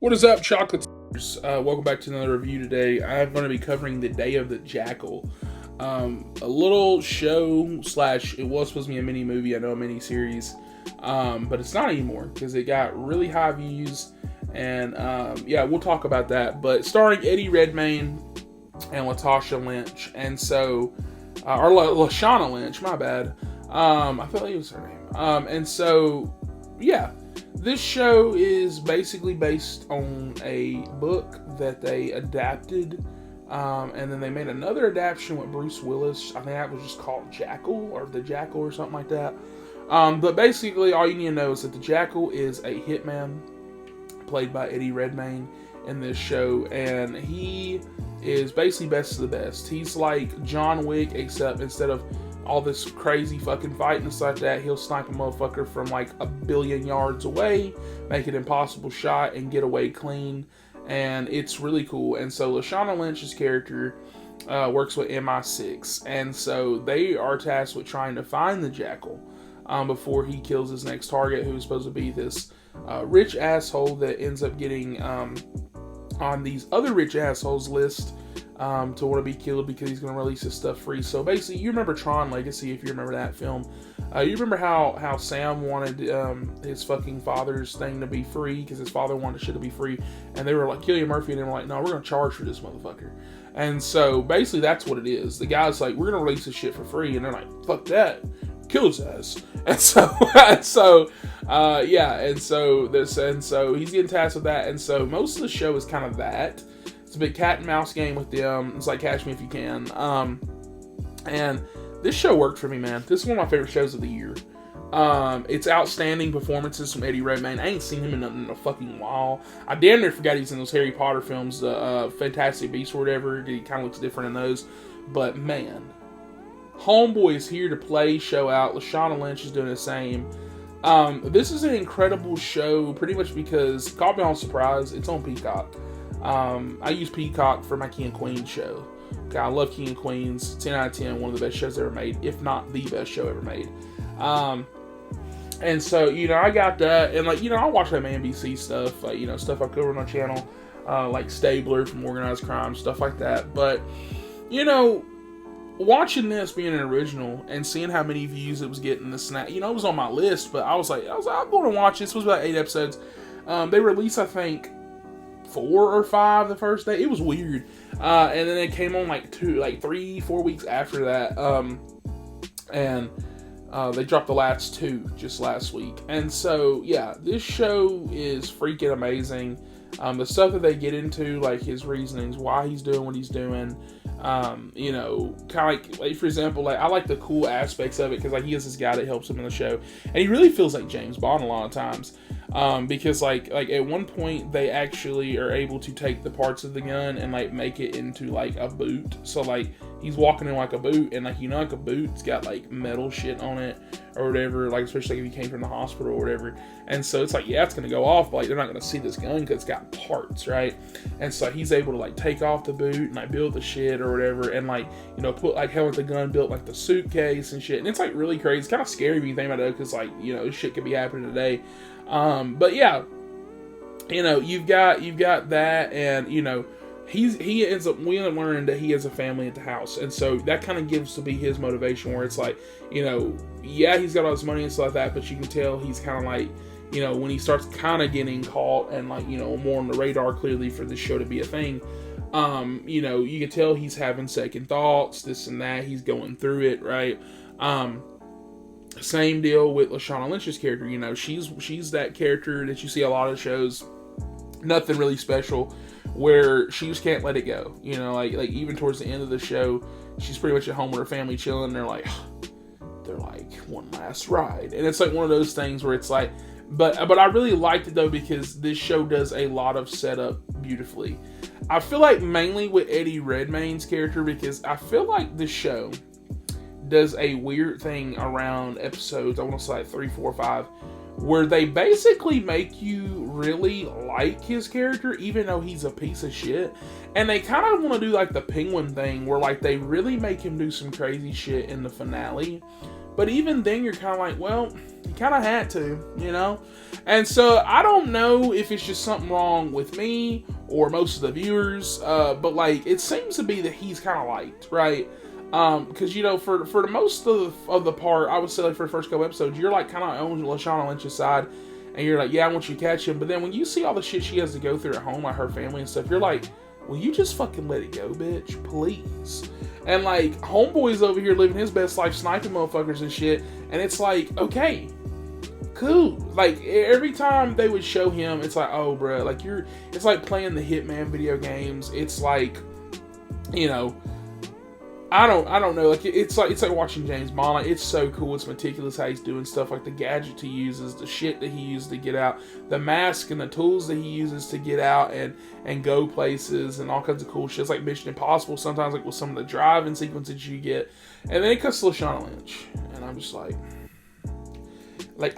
What is up, chocolate? Welcome back to another review today. I'm going to be covering The Day of the Jackal. A little show slash, it was supposed to be a mini movie, I know, a mini series, but it's not anymore because it got really high views, and yeah, we'll talk about that. But starring Eddie Redmayne and Latasha Lynch, and so, or Lashana Lynch, my bad. I felt like it was her name. And so, yeah. This show is basically based on a book that they adapted, and then they made another adaptation with Bruce Willis. I think that was just called Jackal, or The Jackal, or something like that. But basically, all you need to know is that the Jackal is a hitman, played by Eddie Redmayne in this show, and he is basically best of the best. He's like John Wick, except instead of all this crazy fucking fight and stuff like that, he'll snipe a motherfucker from like a billion yards away, make an impossible shot, and get away clean. And it's really cool. And so Lashana Lynch's character works with MI6, and so they are tasked with trying to find the Jackal before he kills his next target, who's supposed to be this rich asshole that ends up getting on these other rich assholes list to want to be killed because he's going to release his stuff free. So basically, you remember Tron Legacy, if you remember that film. You remember how Sam wanted his fucking father's thing to be free because his father wanted shit to be free, and they were like, Cillian Murphy, and they were like, no, we're going to charge for this motherfucker. And so basically that's what it is. The guy's like, we're going to release this shit for free, and they're like, fuck that, kill his ass. And so he's getting tasked with that. And so most of the show is kind of that. It's a big cat and mouse game with them. It's like Catch Me If You Can. And this show worked for me, man. This is one of my favorite shows of the year. It's outstanding performances from Eddie Redmayne. I ain't seen him in a fucking while. I damn near forgot he's in those Harry Potter films, Fantastic Beasts or whatever. He kind of looks different in those. But man, homeboy is here to play, show out. Lashana Lynch is doing the same. This is an incredible show, pretty much because, caught me on surprise, it's on Peacock. I use Peacock for my King and Queens show. Okay, I love King and Queens. 10 out of 10, one of the best shows ever made, if not the best show ever made. And so, I got that, and I watch that NBC stuff, stuff I cover on my channel, like Stabler from Organized Crime, stuff like that. But, watching this being an original and seeing how many views it was getting, the snap, it was on my list, but I was like, I'm going to watch this. It was about 8 episodes. They released, I think, 4 or 5 the first day. It was weird. And then it came on 3-4 weeks after that. And they dropped the last 2 just last week. And so, yeah, this show is freaking amazing. The stuff that they get into, like his reasonings, why he's doing what he's doing, kind of like for example, I like the cool aspects of it because he has this guy that helps him in the show, and he really feels like James Bond a lot of times. Because like at one point they actually are able to take the parts of the gun and make it into a boot. So he's walking in like a boot, and like a boot's got metal shit on it or whatever, especially if you came from the hospital or whatever. And so it's it's gonna go off, but they're not gonna see this gun because it's got parts, right? And so he's able to take off the boot and build the shit or whatever, and put hell with the gun, built the suitcase and shit. And it's really crazy. It's kind of scary when you think about it because this shit could be happening today. But yeah, you've got that, and he ends up, we end up learning that he has a family at the house, and so that kind of gives to be his motivation, where it's yeah, he's got all this money and stuff like that, but you can tell he's kind of when he starts kind of getting caught and more on the radar clearly for this show to be a thing, you can tell he's having second thoughts, this and that, he's going through it, right? Same deal with Lashana Lynch's character. She's that character that you see a lot of shows, nothing really special, where she just can't let it go. Even towards the end of the show, she's pretty much at home with her family chilling, and they're like one last ride, and it's one of those things where it's but I really liked it though because this show does a lot of setup beautifully. I feel mainly with Eddie Redmayne's character, because I feel the show does a weird thing around episodes, I want to say 3, 4, 5, where they basically make you really like his character even though he's a piece of shit. And they kind of want to do the Penguin thing where they really make him do some crazy shit in the finale, But even then, you're kind of like, well, you kind of had to, you know? And so I don't know if it's just something wrong with me or most of the viewers, but like it seems to be that he's kind of liked, right? Because you know, for the most of the part, I would say like for the first couple episodes, you're like kind of on Lashana Lynch's side, and you're like, yeah, I want you to catch him. But then when you see all the shit she has to go through at home, like her family and stuff, you're like, will you just fucking let it go, bitch, please? And like homeboy's over here living his best life, sniping motherfuckers and shit, and it's like, okay, cool. Like every time they would show him, it's like, oh, bro, like it's like playing the Hitman video games. It's like, you know, I don't know. Like it's like watching James Bond. Like, it's so cool. It's meticulous how he's doing stuff. Like the gadgets he uses, the shit that he uses to get out, the mask and the tools that he uses to get out and go places and all kinds of cool shit. It's like Mission Impossible sometimes, like with some of the driving sequences you get. And then it cuts to Lashana Lynch, and I'm just like,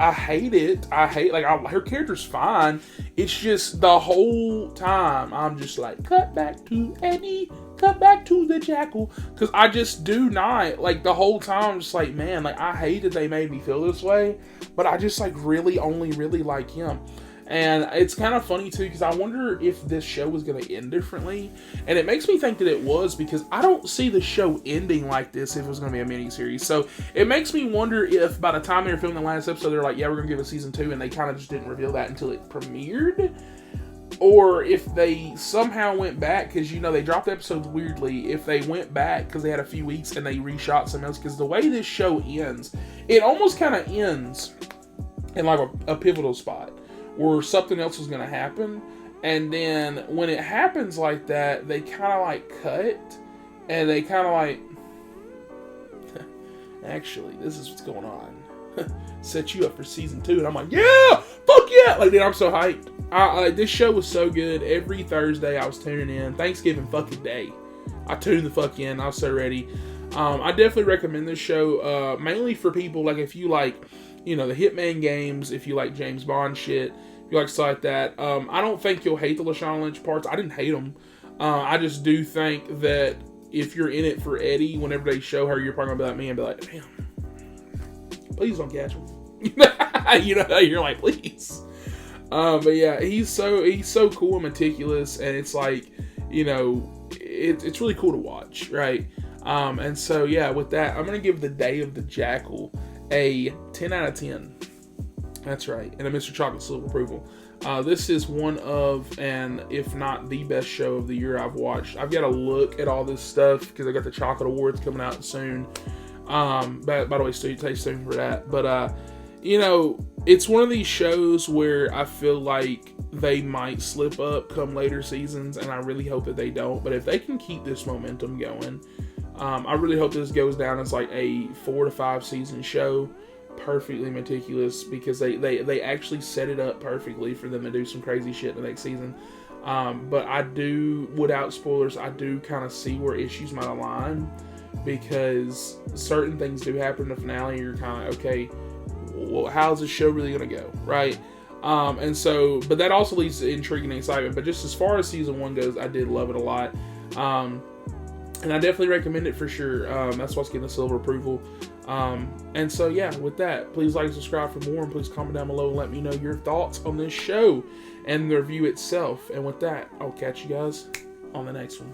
I hate it. Her character's fine. It's just the whole time I'm just like, cut back to Eddie, cut back to the Jackal. Because I just do not, like, the whole time I'm just like, man, like, I hate that they made me feel this way. But I just, like, really only really like him. And it's kind of funny, too, because I wonder if this show was going to end differently. And it makes me think that it was, because I don't see the show ending like this if it was going to be a miniseries. So it makes me wonder if by the time they were filming the last episode, they're like, yeah, we're going to give it season 2, and they kind of just didn't reveal that until it premiered. Or if they somehow went back, because, you know, they dropped episodes weirdly, if they went back, because they had a few weeks, and they reshot something else. Because the way this show ends, it almost kind of ends in, like, a pivotal spot, or something else is going to happen, and then when it happens like that, they kind of like cut, and they kind of like, actually, this is what's going on. Set you up for season 2, and I'm like, yeah, fuck yeah! Like, dude, I'm so hyped. This show was so good. Every Thursday I was tuning in. Thanksgiving fucking day, I tuned the fuck in. I was so ready. I definitely recommend this show, mainly for people like if you like, you know, the Hitman games, if you like James Bond shit, if you like stuff like that. I don't think you'll hate the Lashana Lynch parts. I didn't hate them. I just do think that if you're in it for Eddie, whenever they show her, you're probably gonna be like me and be like, damn, please don't catch him. You know, you're like, please. But yeah, he's so cool and meticulous, and it's like, you know, it's really cool to watch, right? And so yeah, with that, I'm gonna give the Day of the Jackal a 10 out of 10. That's right, and a Mr. Chocolate Silver approval. This is one of, and if not the best show of the year I've watched. I've got to look at all this stuff because I got the Chocolate Awards coming out soon. By the way, stay tuned for that. But you know, it's one of these shows where I feel like they might slip up come later seasons, and I really hope that they don't. But if they can keep this momentum going, I really hope this goes down as like a 4 to 5 season show. Perfectly meticulous, because they actually set it up perfectly for them to do some crazy shit the next season. But I do, without spoilers, I do kind of see where issues might align, because certain things do happen in the finale. You're kind of, okay, well, how's this show really going to go, right? And so, but that also leads to intrigue and excitement. But just as far as season 1 goes, I did love it a lot. And I definitely recommend it for sure. That's what's getting the silver approval. And so yeah, with that, please like and subscribe for more, and please comment down below and let me know your thoughts on this show and the review itself. And with that, I'll catch you guys on the next one.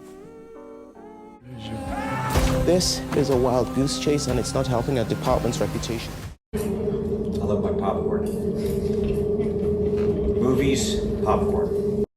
This is a wild goose chase, and it's not helping our department's reputation. I love my popcorn. Movies, popcorn.